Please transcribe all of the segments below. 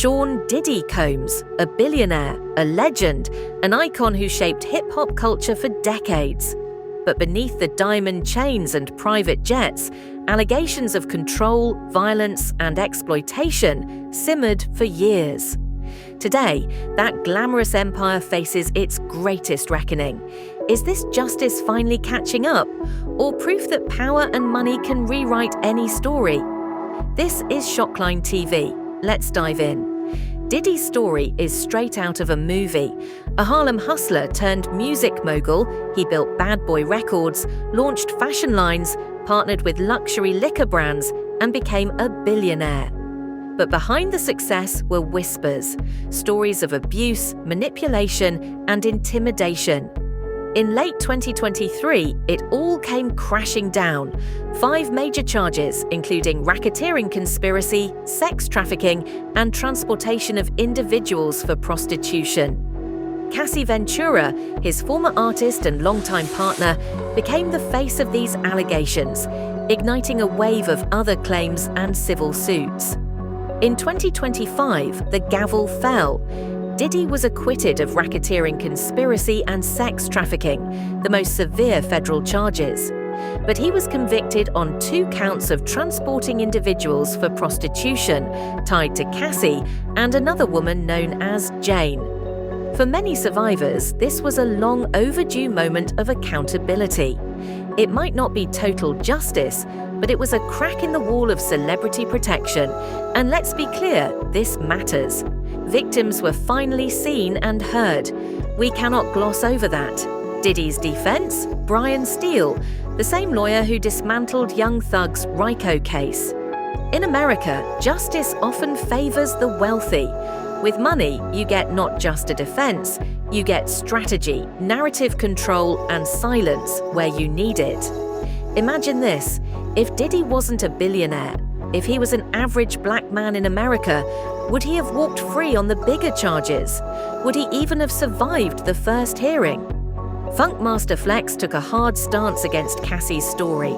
Sean Diddy Combs, a billionaire, a legend, an icon who shaped hip-hop culture for decades. But beneath the diamond chains and private jets, allegations of control, violence, and exploitation simmered for years. Today, that glamorous empire faces its greatest reckoning. Is this justice finally catching up, or proof that power and money can rewrite any story? This is Shockline TV. Let's dive in. Diddy's story is straight out of a movie. A Harlem hustler turned music mogul, he built Bad Boy Records, launched fashion lines, partnered with luxury liquor brands, and became a billionaire. But behind the success were whispers, stories of abuse, manipulation, and intimidation. In late 2023, it all came crashing down. 5 major charges, including racketeering conspiracy, sex trafficking, and transportation of individuals for prostitution. Cassie Ventura, his former artist and longtime partner, became the face of these allegations, igniting a wave of other claims and civil suits. In 2025, the gavel fell. Diddy was acquitted of racketeering conspiracy and sex trafficking, the most severe federal charges. But he was convicted on 2 counts of transporting individuals for prostitution, tied to Cassie and another woman known as Jane. For many survivors, this was a long overdue moment of accountability. It might not be total justice, but it was a crack in the wall of celebrity protection. And let's be clear, this matters. Victims were finally seen and heard. We cannot gloss over that. Diddy's defense? Brian Steele, the same lawyer who dismantled Young Thug's RICO case. In America, justice often favors the wealthy. With money, you get not just a defense, you get strategy, narrative control, and silence where you need it. Imagine this: if Diddy wasn't a billionaire, if he was an average black man in America, would he have walked free on the bigger charges? Would he even have survived the first hearing? Funkmaster Flex took a hard stance against Cassie's story.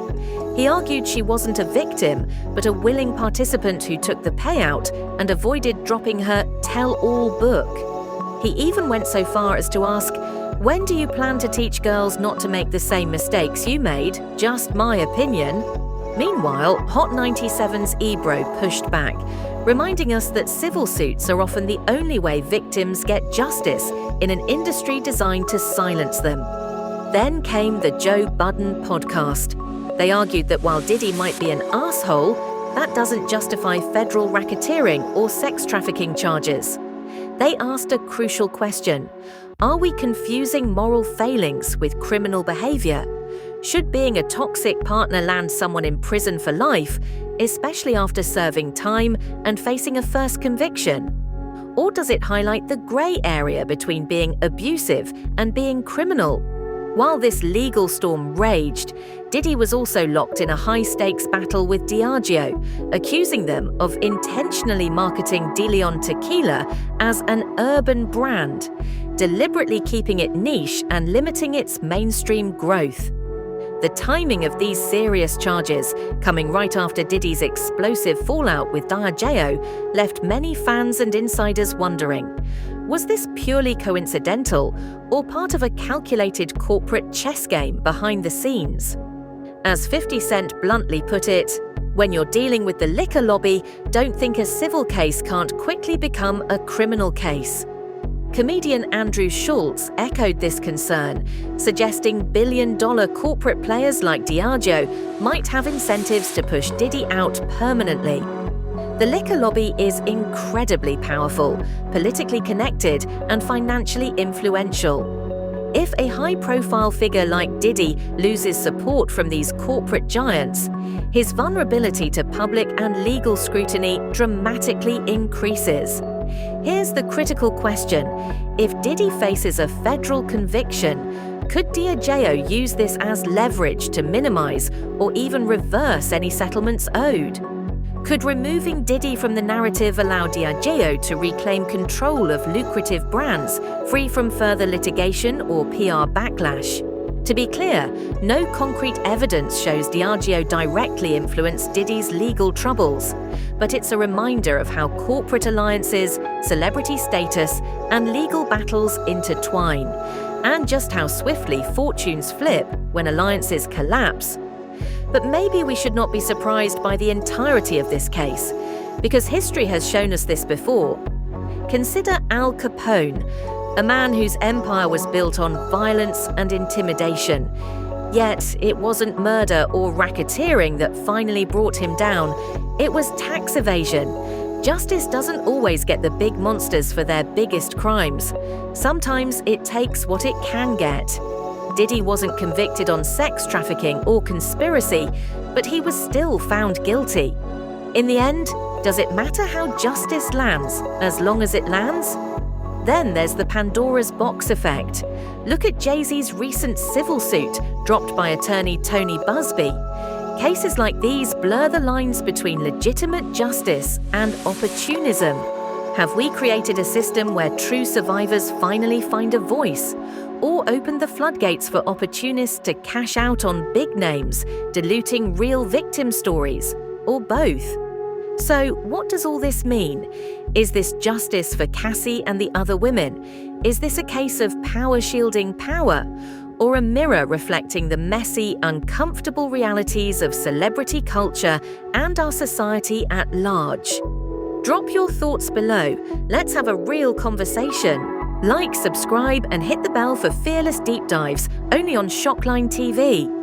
He argued she wasn't a victim, but a willing participant who took the payout and avoided dropping her tell-all book. He even went so far as to ask, "When do you plan to teach girls not to make the same mistakes you made? Just my opinion." Meanwhile, Hot 97's Ebro pushed back, reminding us that civil suits are often the only way victims get justice in an industry designed to silence them. Then came the Joe Budden podcast. They argued that while Diddy might be an asshole, that doesn't justify federal racketeering or sex trafficking charges. They asked a crucial question: are we confusing moral failings with criminal behavior? Should being a toxic partner land someone in prison for life, especially after serving time and facing a first conviction? Or does it highlight the grey area between being abusive and being criminal? While this legal storm raged, Diddy was also locked in a high-stakes battle with Diageo, accusing them of intentionally marketing De Leon tequila as an urban brand, deliberately keeping it niche and limiting its mainstream growth. The timing of these serious charges, coming right after Diddy's explosive fallout with Diageo, left many fans and insiders wondering, was this purely coincidental or part of a calculated corporate chess game behind the scenes? As 50 Cent bluntly put it, "When you're dealing with the liquor lobby, don't think a civil case can't quickly become a criminal case." Comedian Andrew Schulz echoed this concern, suggesting billion-dollar corporate players like Diageo might have incentives to push Diddy out permanently. The liquor lobby is incredibly powerful, politically connected, and financially influential. If a high-profile figure like Diddy loses support from these corporate giants, his vulnerability to public and legal scrutiny dramatically increases. Here's the critical question: if Diddy faces a federal conviction, could Diageo use this as leverage to minimize or even reverse any settlements owed? Could removing Diddy from the narrative allow Diageo to reclaim control of lucrative brands, free from further litigation or PR backlash? To be clear, no concrete evidence shows Diageo directly influenced Diddy's legal troubles, but it's a reminder of how corporate alliances, celebrity status, and legal battles intertwine, and just how swiftly fortunes flip when alliances collapse. But maybe we should not be surprised by the entirety of this case, because history has shown us this before. Consider Al Capone, a man whose empire was built on violence and intimidation. Yet, it wasn't murder or racketeering that finally brought him down. It was tax evasion. Justice doesn't always get the big monsters for their biggest crimes. Sometimes it takes what it can get. Diddy wasn't convicted on sex trafficking or conspiracy, but he was still found guilty. In the end, does it matter how justice lands, as long as it lands? Then there's the Pandora's box effect. Look at Jay-Z's recent civil suit dropped by attorney Tony Busby. Cases like these blur the lines between legitimate justice and opportunism. Have we created a system where true survivors finally find a voice? Or opened the floodgates for opportunists to cash out on big names, diluting real victim stories? Or both? So, what does all this mean? Is this justice for Cassie and the other women? Is this a case of power shielding power? Or a mirror reflecting the messy, uncomfortable realities of celebrity culture and our society at large? Drop your thoughts below. Let's have a real conversation. Like, subscribe, and hit the bell for fearless deep dives only on Shockline TV.